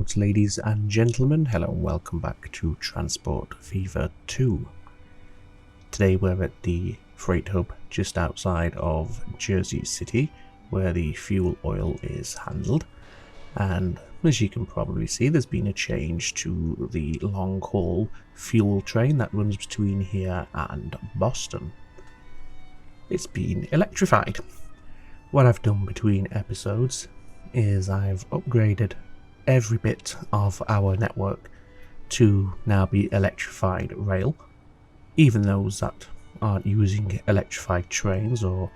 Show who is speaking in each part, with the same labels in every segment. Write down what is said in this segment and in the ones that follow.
Speaker 1: roads, ladies and gentlemen. Hello and welcome back to Transport Fever 2. Today we're at the freight hub just outside of Jersey City, where the fuel oil is handled. And as you can probably see, there's been a change to the long haul fuel train that runs between here and Boston. It's been electrified. What I've done between episodes is I've upgraded every bit of our network to now be electrified rail, even those that aren't using electrified trains, or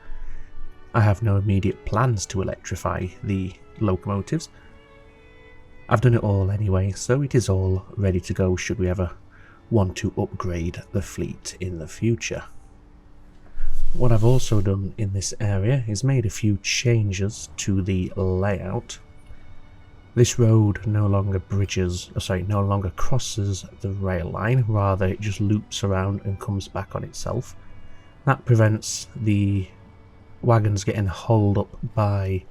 Speaker 1: I have no immediate plans to electrify the locomotives. I've done it all anyway, so it is all ready to go should we ever want to upgrade the fleet in the future. What I've also done in this area is made a few changes to the layout. This road no longer crosses the rail line, rather it just loops around and comes back on itself. That prevents the wagons getting hauled up by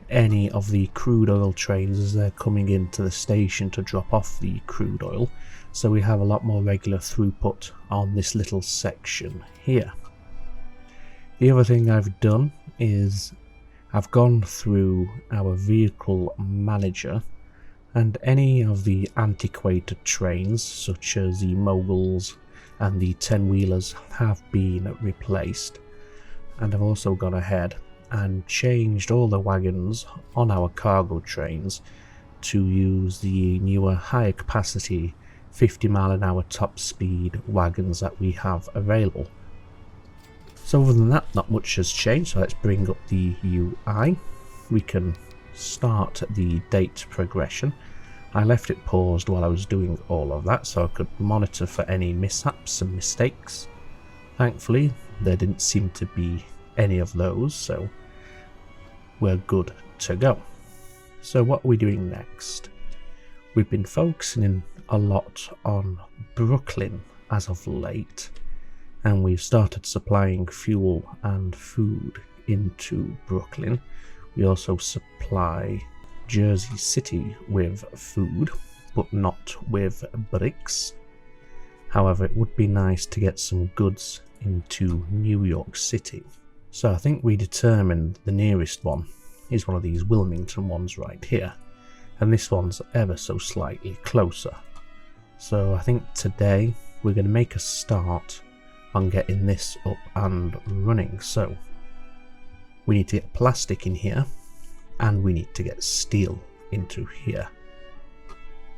Speaker 1: any of the crude oil trains as they're coming into the station to drop off the crude oil, so we have a lot more regular throughput on this little section here. The other thing I've done is I've gone through our vehicle manager, and any of the antiquated trains such as the moguls and the 10-wheelers have been replaced, and I've also gone ahead and changed all the wagons on our cargo trains to use the newer higher capacity 50-mile-an-hour top speed wagons that we have available. So other than that, not much has changed, so let's bring up the UI. We can start the date progression. I left it paused while I was doing all of that so I could monitor for any mishaps and mistakes. Thankfully, there didn't seem to be any of those, so we're good to go. So what are we doing next? We've been focusing a lot on Brooklyn as of late, and we've started supplying fuel and food into Brooklyn. We also supply Jersey City with food, but not with bricks. However, it would be nice to get some goods into New York City. So I think we determined the nearest one is one of these Wilmington ones right here, and this one's ever so slightly closer. So I think today we're going to make a start on getting this up and running. So we need to get plastic in here, and we need to get steel into here.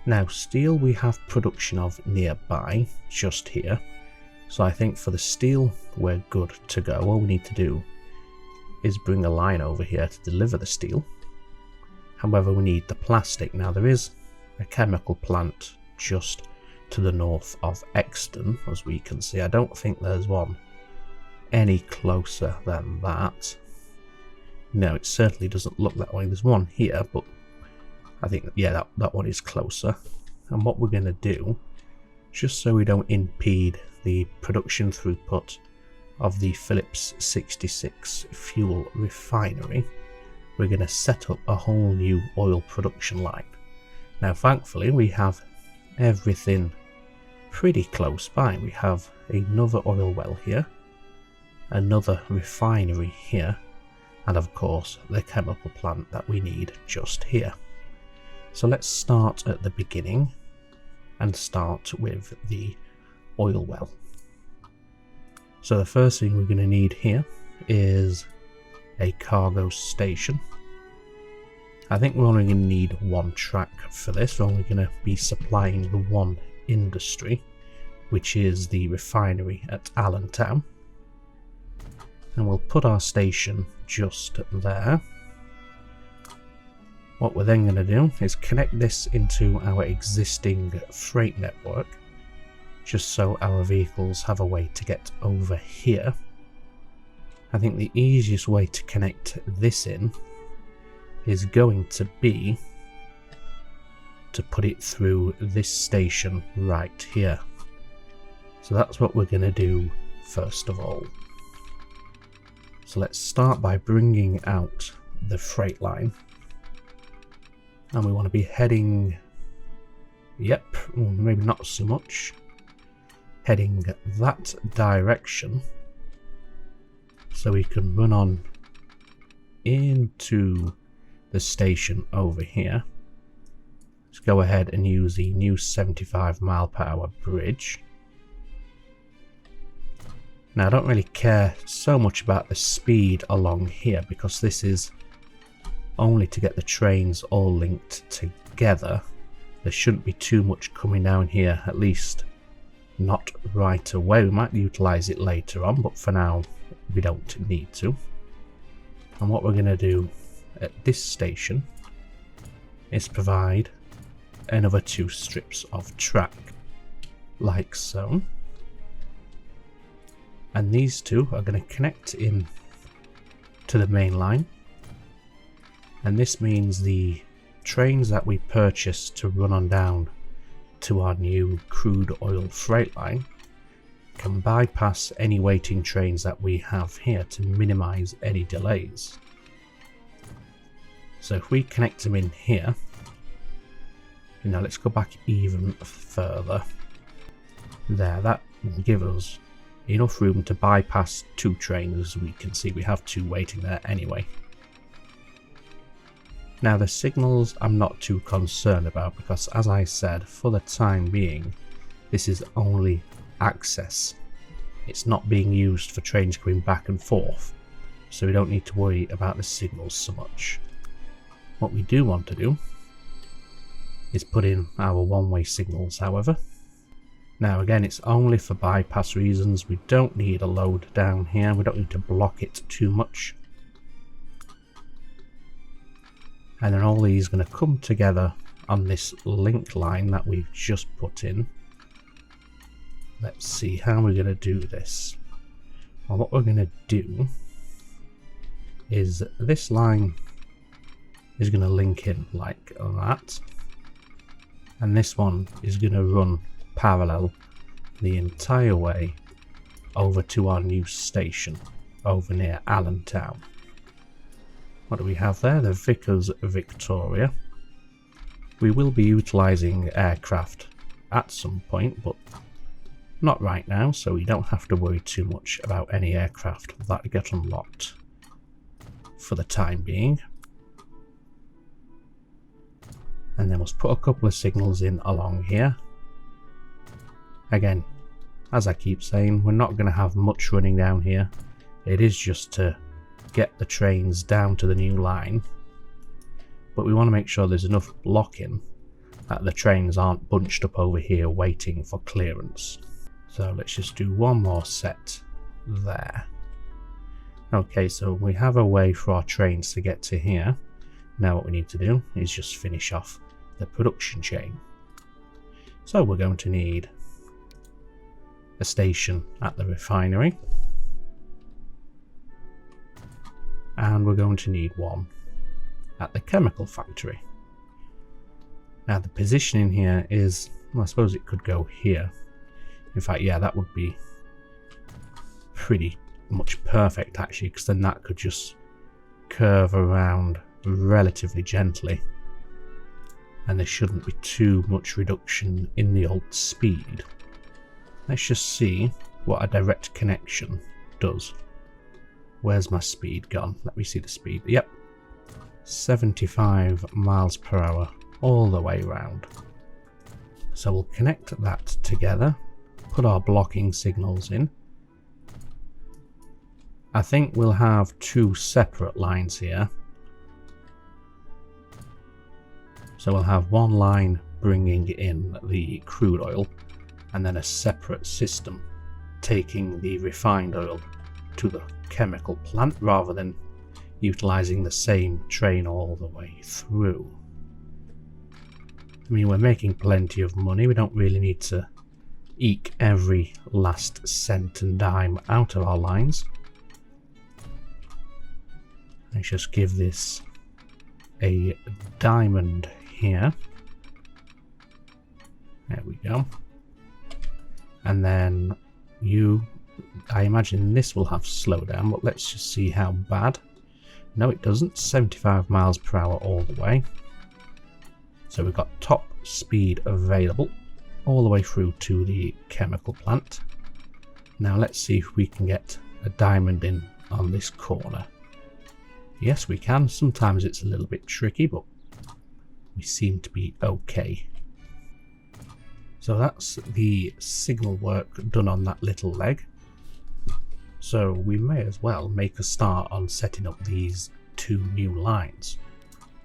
Speaker 1: Now steel we have production of nearby, just here, so I think for the steel we're good to go. All we need to do is bring a line over here to deliver the steel. However, we need the plastic. Now there is a chemical plant just to the north of Exton, as we can see. I don't think there's one any closer than that. No, it certainly doesn't look that way. There's one here, but I think, yeah, that one is closer. And what we're going to do, just so we don't impede the production throughput of the Phillips 66 fuel refinery, we're going to set up a whole new oil production line. Now thankfully we have everything pretty close by. We have another oil well here, another refinery here, and of course the chemical plant that we need just here. So let's start at the beginning and start with the oil well. So the first thing we're going to need here is a cargo station. I think we're only going to need one track for this. We're only going to be supplying the one industry, which is the refinery at Allentown. And we'll put our station just there. What we're then going to do is connect this into our existing freight network, just so our vehicles have a way to get over here. I think the easiest way to connect this in is going to be to put it through this station right here. So that's what we're going to do first of all. So let's start by bringing out the freight line, and we want to be heading Yep, maybe not so much. Heading that direction, so we can run on into the station over here. Let's go ahead and use the new 75 mph bridge. Now I don't really care so much about the speed along here, because this is only to get the trains all linked together. There shouldn't be too much coming down here, at least not right away. We might utilise it later on, but for now we don't need to. And what we're going to do at this station is provide another 2 strips of track, like so. And these 2 are going to connect in to the main line. And this means the trains that we purchase to run on down to our new crude oil freight line can bypass any waiting trains that we have here to minimize any delays. So if we connect them in here, now let's go back even further. There, that will give us enough room to bypass 2 trains. As we can see, we have 2 waiting there anyway. Now the signals I'm not too concerned about, because as I said, for the time being this is only access. It's not being used for trains going back and forth, so we don't need to worry about the signals so much. What we do want to do is put in our one-way signals, however. Now again, it's only for bypass reasons. We don't need a load down here, we don't need to block it too much. And then all these are going to come together on this link line that we've just put in. Let's see how we're going to do this. Well, what we're going to do is this line is going to link in like that, and this one is going to run parallel the entire way over to our new station over near Allentown. What do we have there? The Vickers Victoria. We will be utilising aircraft at some point, but not right now, so we don't have to worry too much about any aircraft that get unlocked for the time being. And then we'll put a couple of signals in along here. Again, as I keep saying, we're not going to have much running down here. It is just to get the trains down to the new line, but we want to make sure there's enough blocking that the trains aren't bunched up over here waiting for clearance. So let's just do one more set there. Okay, so we have a way for our trains to get to here. Now what we need to do is just finish off the production chain. So we're going to need a station at the refinery, and we're going to need one at the chemical factory. Now the positioning here is, well, I suppose it could go here. In fact, yeah, that would be pretty much perfect actually, because then that could just curve around relatively gently and there shouldn't be too much reduction in the old speed. Let's just see what a direct connection does. Where's my speed gone? Let me see the speed. Yep, 75 miles per hour all the way around. So we'll connect that together, put our blocking signals in. I think we'll have 2 separate lines here. So we'll have one line bringing in the crude oil and then a separate system taking the refined oil to the chemical plant, rather than utilizing the same train all the way through. I mean, we're making plenty of money, we don't really need to eke every last cent and dime out of our lines. Let's just give this a diamond here. There we go. And then I imagine this will have slowdown, but let's just see how bad. No, it doesn't. 75 miles per hour all the way. So we've got top speed available all the way through to the chemical plant. Now let's see if we can get a diamond in on this corner. Yes, we can. Sometimes it's a little bit tricky, but we seem to be okay. So that's the signal work done on that little leg. So we may as well make a start on setting up these 2 new lines.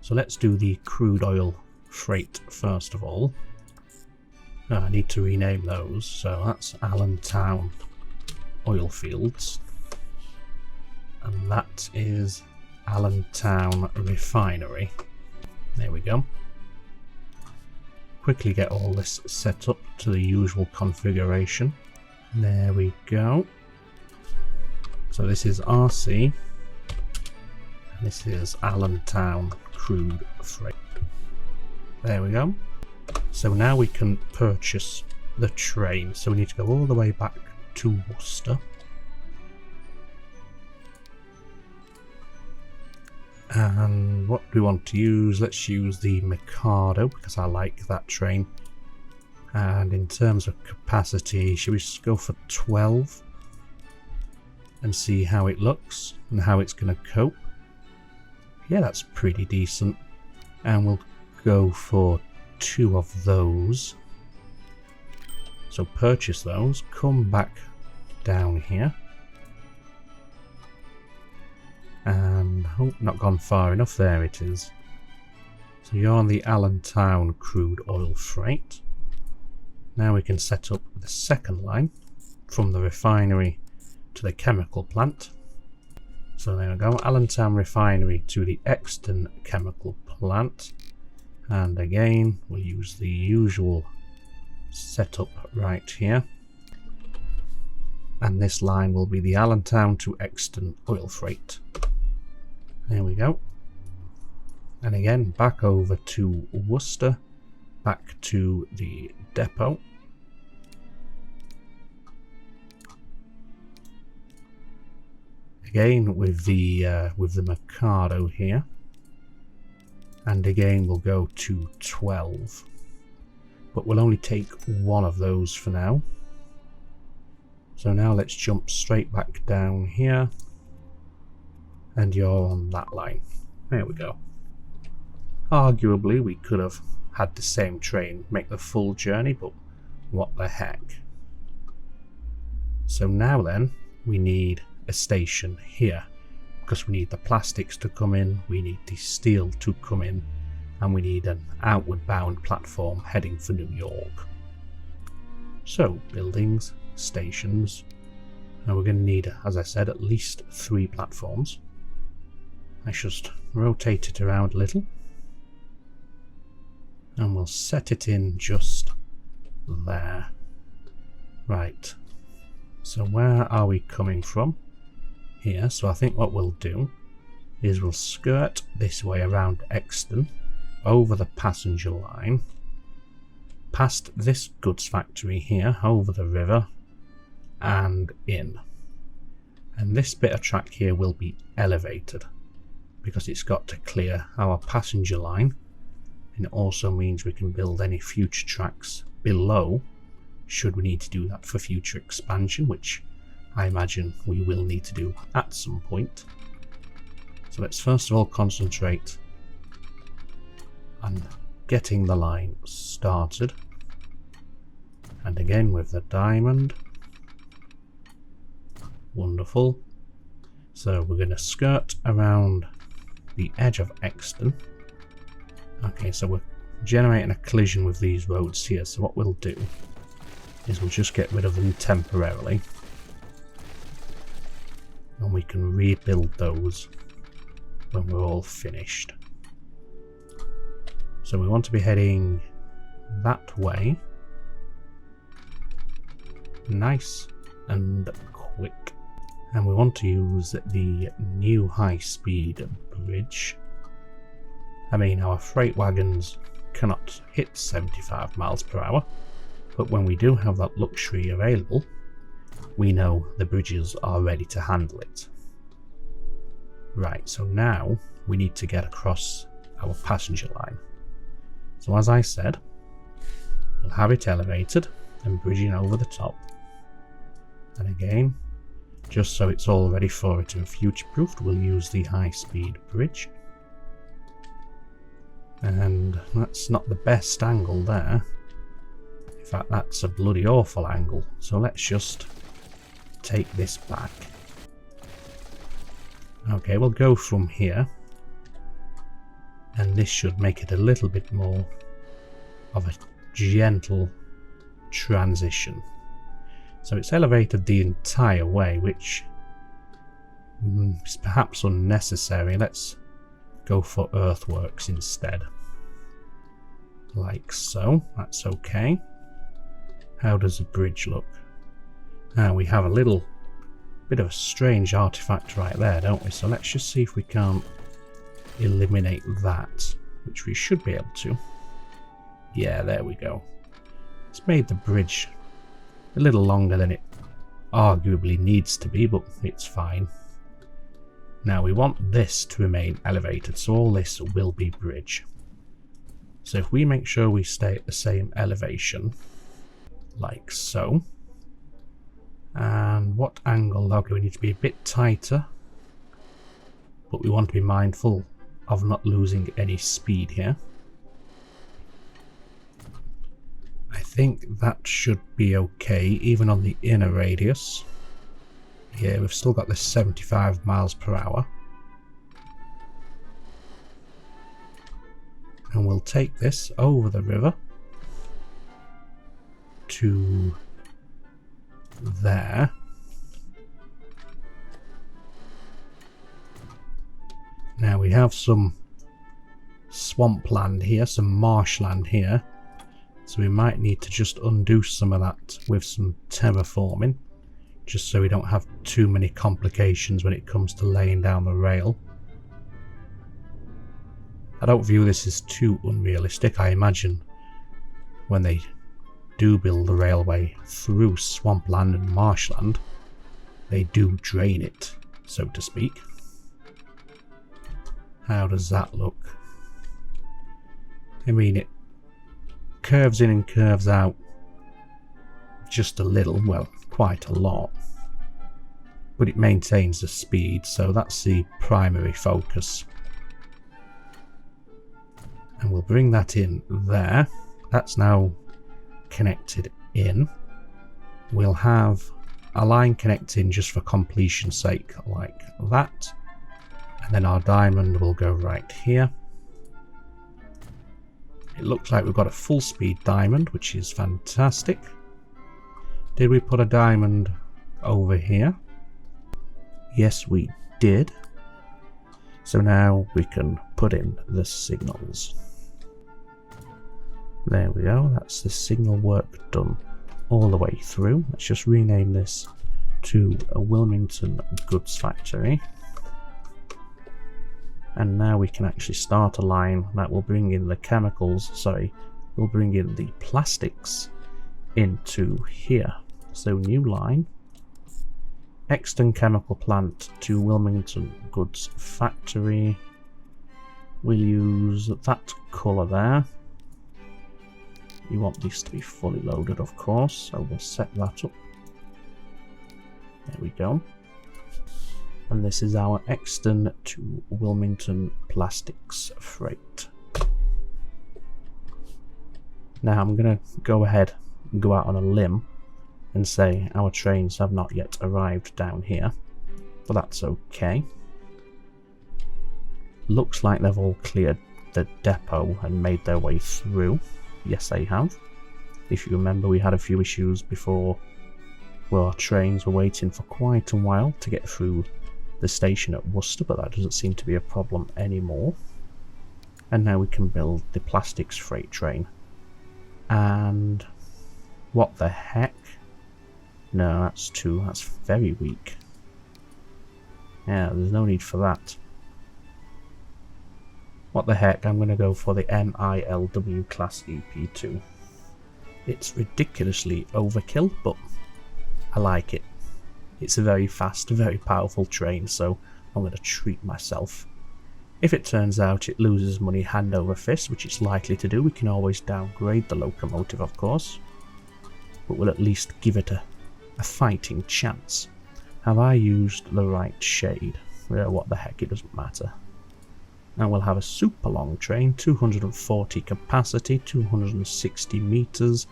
Speaker 1: So let's do the crude oil freight first of all. I need to rename those. So that's Allentown oil fields, and that is Allentown refinery. There we go. Quickly get all this set up to the usual configuration. There we go. So this is RC, and this is Allentown crude freight. There we go. So now we can purchase the train. So we need to go all the way back to Worcester. And what do we want to use? Let's use the Mikado because I like that train. And in terms of capacity, should we just go for 12 and see how it looks and how it's going to cope? Yeah, that's pretty decent. And we'll go for 2 of those. So purchase those, come back down here. And oh, not gone far enough. There it is. So you're on the Allentown crude oil freight. Now we can set up the second line from the refinery to the chemical plant. So there we go, Allentown refinery to the Exton chemical plant. And again, we'll use the usual setup right here. And this line will be the Allentown to Exton oil freight. There we go. And again, back over to Worcester, back to the depot. Again with the Mikado here. And again we'll go to 12. But we'll only take 1 of those for now. So now let's jump straight back down here. And you're on that line. There we go. Arguably we could have had the same train make the full journey, but what the heck. So now then, we need a station here. Because we need the plastics to come in, we need the steel to come in, and we need an outward bound platform heading for New York. So, buildings, stations, and we're going to need, as I said, at least 3 platforms. Let's just rotate it around a little. And we'll set it in just there. Right. So where are we coming from? Here. So I think what we'll do is we'll skirt this way around Exton, over the passenger line, past this goods factory here, over the river, and in. And this bit of track here will be elevated, because it's got to clear our passenger line, and it also means we can build any future tracks below should we need to do that for future expansion, which I imagine we will need to do at some point. So let's first of all concentrate on getting the line started, and again with the diamond. Wonderful. So we're going to skirt around the edge of Exton. Okay, so we're generating a collision with these roads here, so what we'll do is we'll just get rid of them temporarily, and we can rebuild those when we're all finished. So we want to be heading that way, nice and quick, and we want to use the new high-speed bridge. I mean, our freight wagons cannot hit 75 miles per hour, but when we do have that luxury available, we know the bridges are ready to handle it. Right, so now we need to get across our passenger line. So as I said, We'll have it elevated and bridging over the top. And again, just so it's all ready for it and future-proofed, we'll use the high-speed bridge. And that's not the best angle there. In fact, that's a bloody awful angle. So let's just take this back. Okay, we'll go from here. And this should make it a little bit more of a gentle transition. So it's elevated the entire way, which is perhaps unnecessary. Let's go for earthworks instead. Like so. That's okay. How does the bridge look? Now we have a little bit of a strange artifact right there, don't we? So let's just see if we can't eliminate that, which we should be able to. Yeah, there we go. It's made the bridge a little longer than it arguably needs to be, but it's fine. Now we want this to remain elevated, so all this will be bridge. So if we make sure we stay at the same elevation, like so. And what angle? Okay, we need to be a bit tighter, but we want to be mindful of not losing any speed here. I think that should be okay, even on the inner radius. Yeah, we've still got this 75 miles per hour. And we'll take this over the river to there. Now we have some swampland here, some marshland here. So we might need to just undo some of that with some terraforming, just so we don't have too many complications when it comes to laying down the rail. I don't view this as too unrealistic. I imagine when they do build the railway through swampland and marshland, they do drain it, so to speak. How does that look? I mean, it curves in and curves out just a little, well, quite a lot, but it maintains the speed, so that's the primary focus. And we'll bring that in there. That's now connected in. We'll have a line connecting just for completion's sake, like that, and then our diamond will go right here. It looks like we've got a full speed diamond, which is fantastic. Did we put a diamond over here? Yes, we did. So now we can put in the signals. There we go, that's the signal work done all the way through. Let's just rename this to a Wilmington Goods Factory. And now we can actually start a line that will bring in the chemicals, we'll bring in the plastics into here. So new line, Exton Chemical Plant to Wilmington Goods Factory. We'll use that colour there. You want this to be fully loaded, of course, so we'll set that up. There we go. And this is our Exton to Wilmington Plastics freight. Now I'm going to go ahead and go out on a limb and say our trains have not yet arrived down here, but that's okay. Looks like they've all cleared the depot and made their way through. Yes, they have. If you remember, we had a few issues before where our trains were waiting for quite a while to get through the station at Worcester, but that doesn't seem to be a problem anymore. And now we can build the plastics freight train. And what the heck? No, that's very weak. Yeah, there's no need for that. What the heck, I'm going to go for the MILW Class EP2. It's ridiculously overkill, but I like it. It's a very fast, very powerful train, so I'm going to treat myself. If it turns out it loses money hand over fist, which it's likely to do, we can always downgrade the locomotive, of course. But we'll at least give it a fighting chance. Have I used the right shade? Well, what the heck, it doesn't matter. And we'll have a super long train, 240 capacity, 260 meters,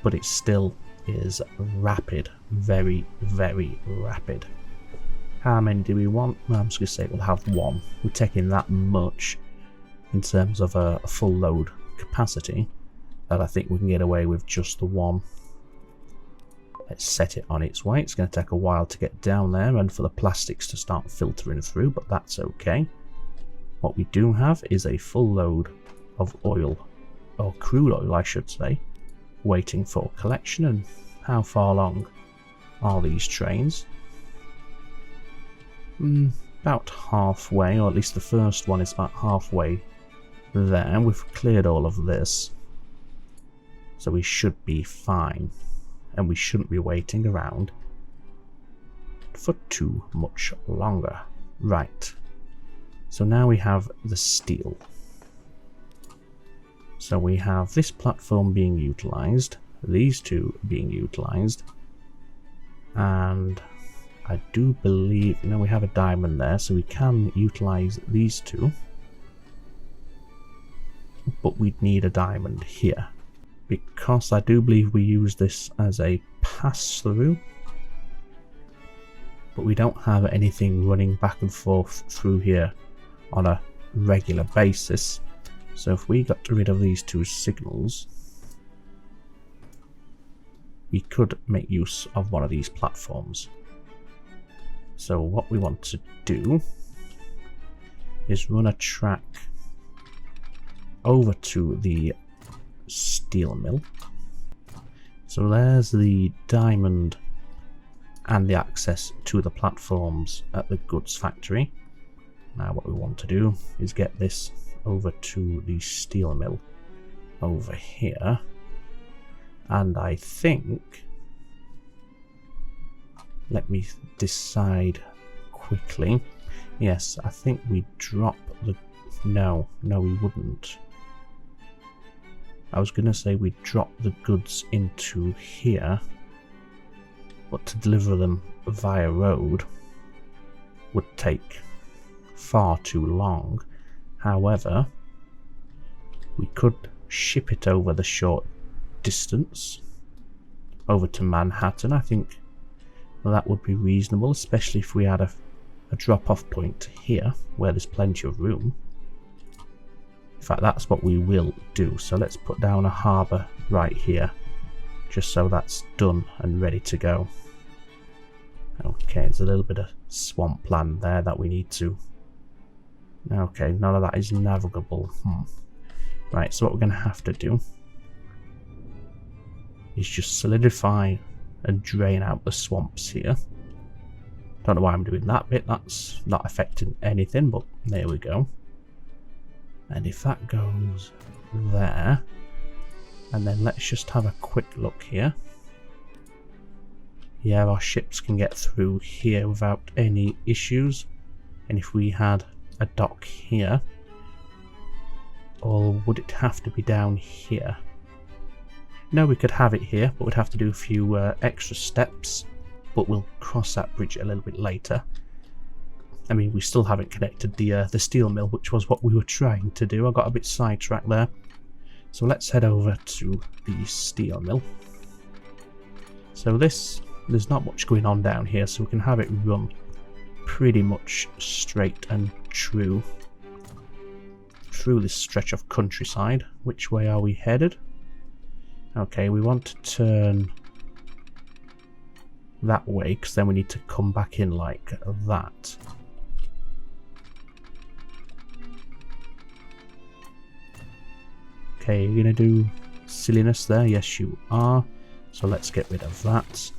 Speaker 1: but it still is rapid, very, very rapid. How many do we want? Well, I'm just going to say we'll have one. We're taking that much in terms of a full load capacity that I think we can get away with just the one. Let's set it on its way. It's going to take a while to get down there and for the plastics to start filtering through, but that's okay. What we do have is a full load of oil, or crude oil I should say, waiting for collection. And how far along are these trains? About halfway, or at least the first one is about halfway there. We've cleared all of this, so we should be fine. And we shouldn't be waiting around for too much longer. Right. So now we have the steel. So we have this platform being utilized, these two being utilized, and I do believe, you know, we have a diamond there, so we can utilize these two, but we'd need a diamond here. Because I do believe we use this as a pass-through, but we don't have anything running back and forth through here on a regular basis. So if we got rid of these two signals, we could make use of one of these platforms. So what we want to do is run a track over to the steel mill. So there's the diamond and the access to the platforms at the goods factory. Now what we want to do is get this over to the steel mill over here, and I think, let me decide quickly. Yes, I think we drop the, no we wouldn't. I was going to say we'd drop the goods into here, but to deliver them via road would take far too long. However, we could ship it over the short distance over to Manhattan. I think that would be reasonable, especially if we had a drop-off point here where there's plenty of room. In fact, that's what we will do. So let's put down a harbour right here, just so that's done and ready to go. Okay, there's a little bit of swampland there that we need to... Okay, none of that is navigable. Right, so what we're going to have to do is just solidify and drain out the swamps here. Don't know why I'm doing that bit, that's not affecting anything, but there we go. And if that goes there, and then let's just have a quick look here. Yeah, our ships can get through here without any issues. And if we had a dock here, or would it have to be down here? No, we could have it here, but we'd have to do a few extra steps, but we'll cross that bridge a little bit later. I mean, we still haven't connected the steel mill, which was what we were trying to do. I got a bit sidetracked there. So let's head over to the steel mill. So there's not much going on down here, so we can have it run pretty much straight and true through this stretch of countryside. Which way are we headed? Okay, we want to turn that way, because then we need to come back in like that. Okay, you're going to do silliness there? Yes, you are. So let's get rid of that.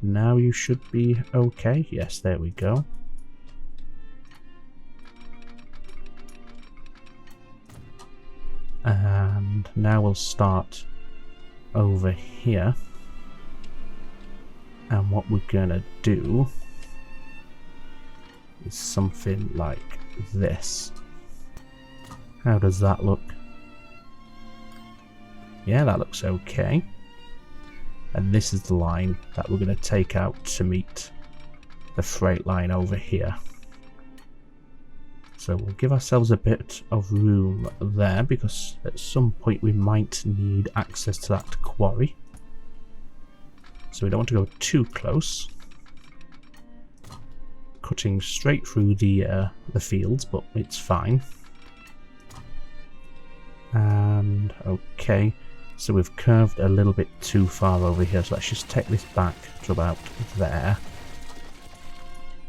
Speaker 1: Now you should be okay. Yes, there we go. And now we'll start over here. And what we're going to do is something like this. How does that look? Yeah, that looks okay. And this is the line that we're going to take out to meet the freight line over here. So we'll give ourselves a bit of room there, because at some point we might need access to that quarry. So we don't want to go too close. Cutting straight through the fields, but it's fine. And okay, so we've curved a little bit too far over here, so let's just take this back to about there.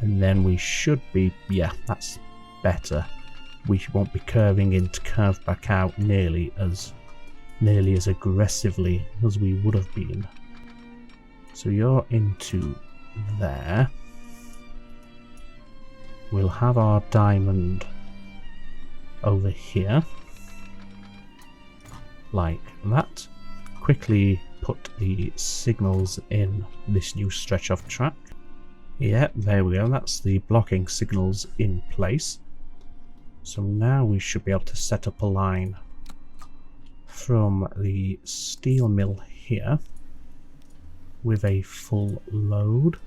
Speaker 1: And then we should be, yeah, that's better. We won't be curving in to curve back out nearly as aggressively as we would have been. So you're into there. We'll have our diamond over here, like that. Quickly put the signals in this new stretch of track. Yeah, there we go, that's the blocking signals in place. So now we should be able to set up a line from the steel mill here with a full load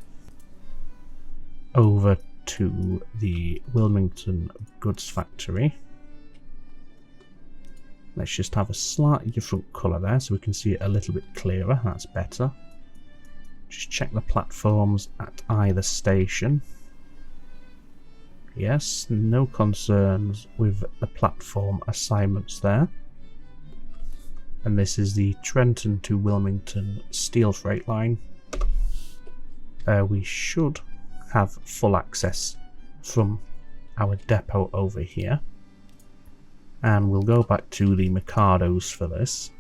Speaker 1: over to the Wilmington goods factory. Let's just have a slightly different colour there so we can see it a little bit clearer. That's better. Just check the platforms at either station. Yes, no concerns with the platform assignments there. And this is the Trenton to Wilmington steel freight line. We should have full access from our depot over here. And we'll go back to the Mikados for this.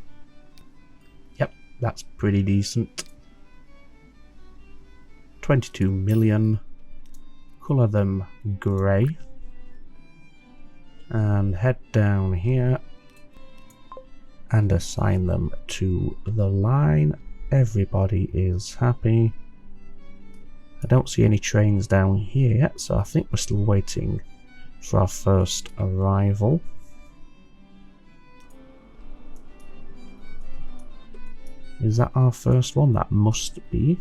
Speaker 1: Yep, that's pretty decent. 22 million. Colour them grey. And head down here and assign them to the line. Everybody is happy. I don't see any trains down here yet, so I think we're still waiting for our first arrival. Is that our first one? That must be.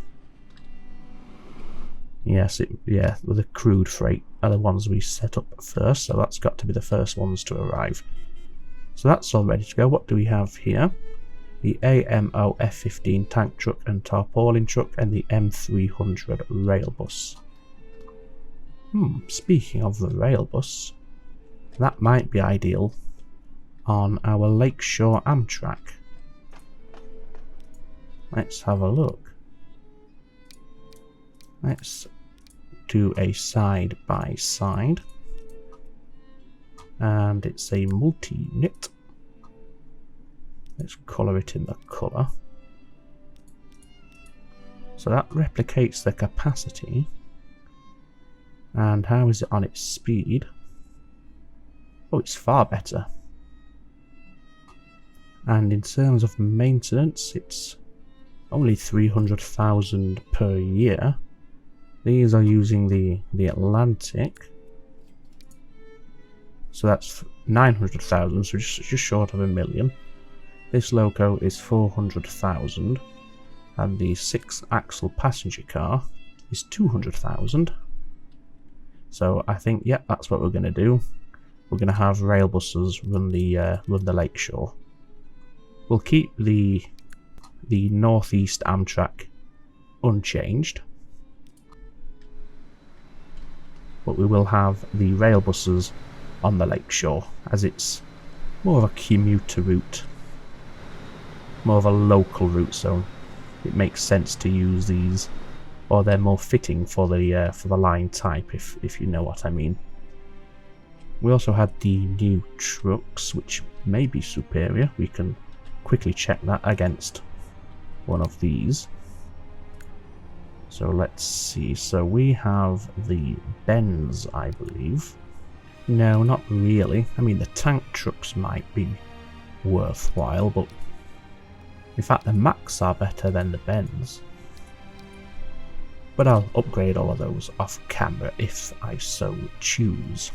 Speaker 1: Yes, yeah, the crude freight are the ones we set up first, so that's got to be the first ones to arrive. So that's all ready to go. What do we have here? The AMO F15 tank truck and tarpaulin truck and the M300 Railbus. Speaking of the Railbus, that might be ideal on our Lakeshore Amtrak. Let's have a look. Let's do a side by side. And it's a multi-unit. Let's colour it in the colour. So that replicates the capacity. And how is it on its speed? Oh, it's far better. And in terms of maintenance, it's only 300,000 per year. These are using the Atlantic. So that's 900,000, so just short of 1 million. This loco is 400,000. And the 6-axle passenger car is 200,000. So I think, yeah, that's what we're going to do. We're going to have rail buses run the Lakeshore. We'll keep the Northeast Amtrak unchanged, but we will have the rail buses on the Lakeshore, as it's more of a commuter route, more of a local route, so it makes sense to use these, or they're more fitting for the line type, if you know what I mean. We also had the new trucks, which may be superior. We can quickly check that against one of these. So let's see. So we have the Benz, I believe. No, not really. I mean, the tank trucks might be worthwhile, but in fact the Macs are better than the Benz. But I'll upgrade all of those off camera if I so choose.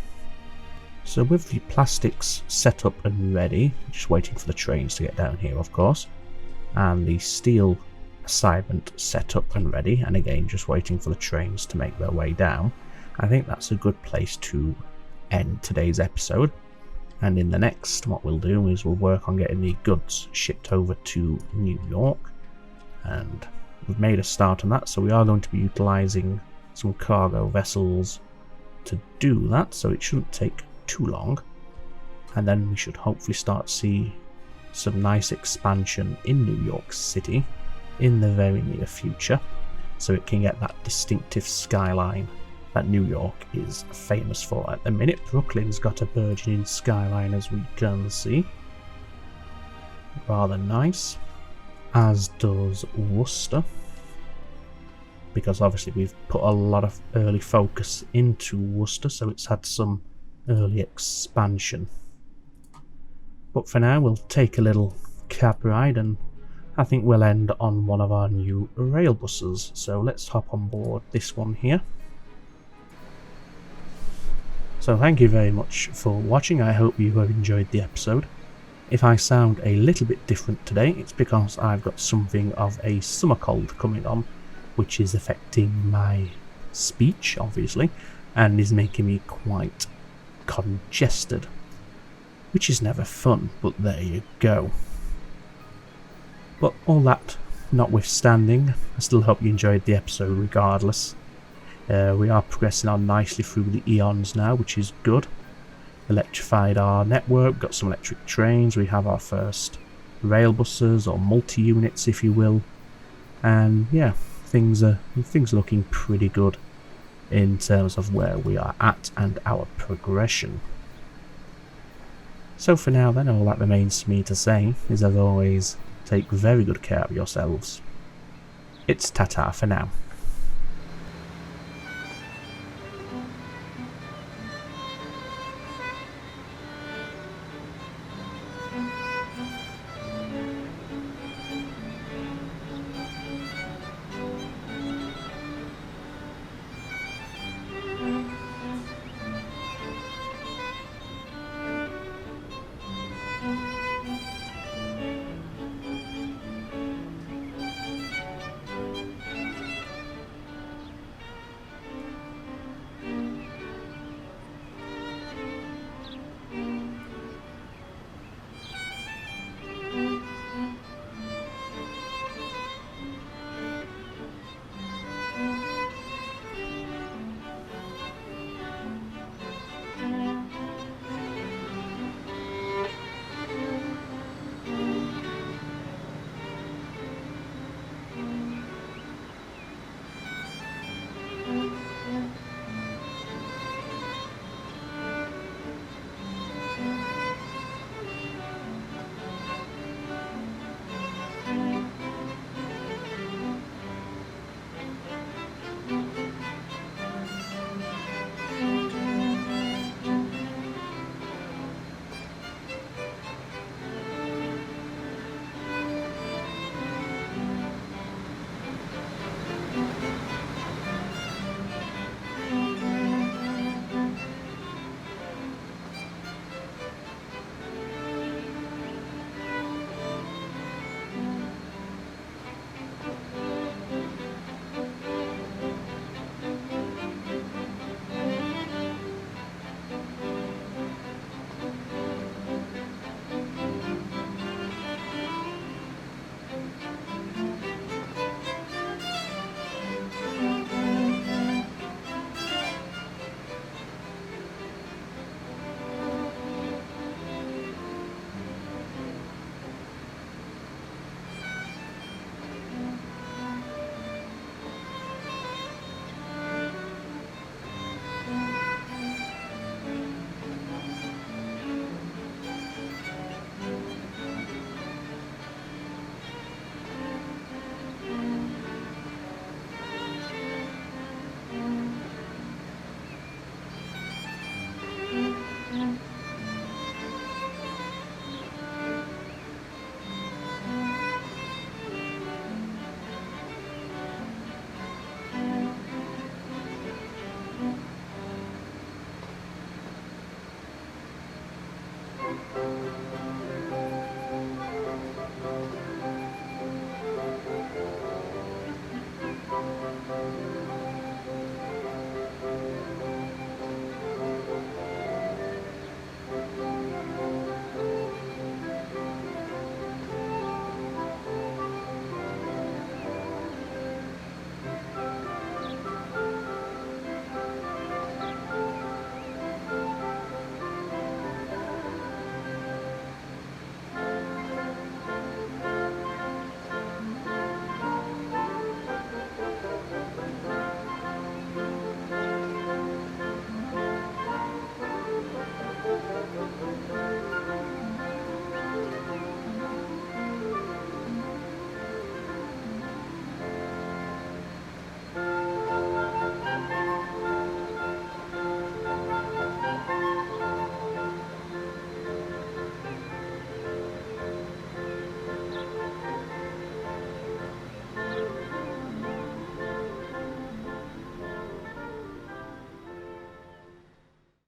Speaker 1: So with the plastics set up and ready, just waiting for the trains to get down here of course, and the steel assignment set up and ready, and again just waiting for the trains to make their way down, I think that's a good place to end today's episode. And in the next, what we'll do is we'll work on getting the goods shipped over to New York, and we've made a start on that, so we are going to be utilising some cargo vessels to do that, so it shouldn't take too long, and then we should hopefully start to see some nice expansion in New York City in the very near future, so it can get that distinctive skyline that New York is famous for. At the minute, Brooklyn's got a burgeoning skyline, as we can see. Rather nice. As does Worcester. Because obviously we've put a lot of early focus into Worcester, so it's had some early expansion. But for now, we'll take a little cab ride, and I think we'll end on one of our new rail buses. So let's hop on board this one here. So thank you very much for watching. I hope you have enjoyed the episode. If I sound a little bit different today, it's because I've got something of a summer cold coming on, which is affecting my speech, obviously, and is making me quite congested, which is never fun, but there you go. But all that notwithstanding, I still hope you enjoyed the episode regardless. We are progressing on nicely through the eons now, which is good. Electrified our network, got some electric trains, we have our first rail buses, or multi-units if you will, and yeah, things are looking pretty good in terms of where we are at and our progression. So for now then, all that remains for me to say is, as always, take very good care of yourselves. It's ta-ta for now.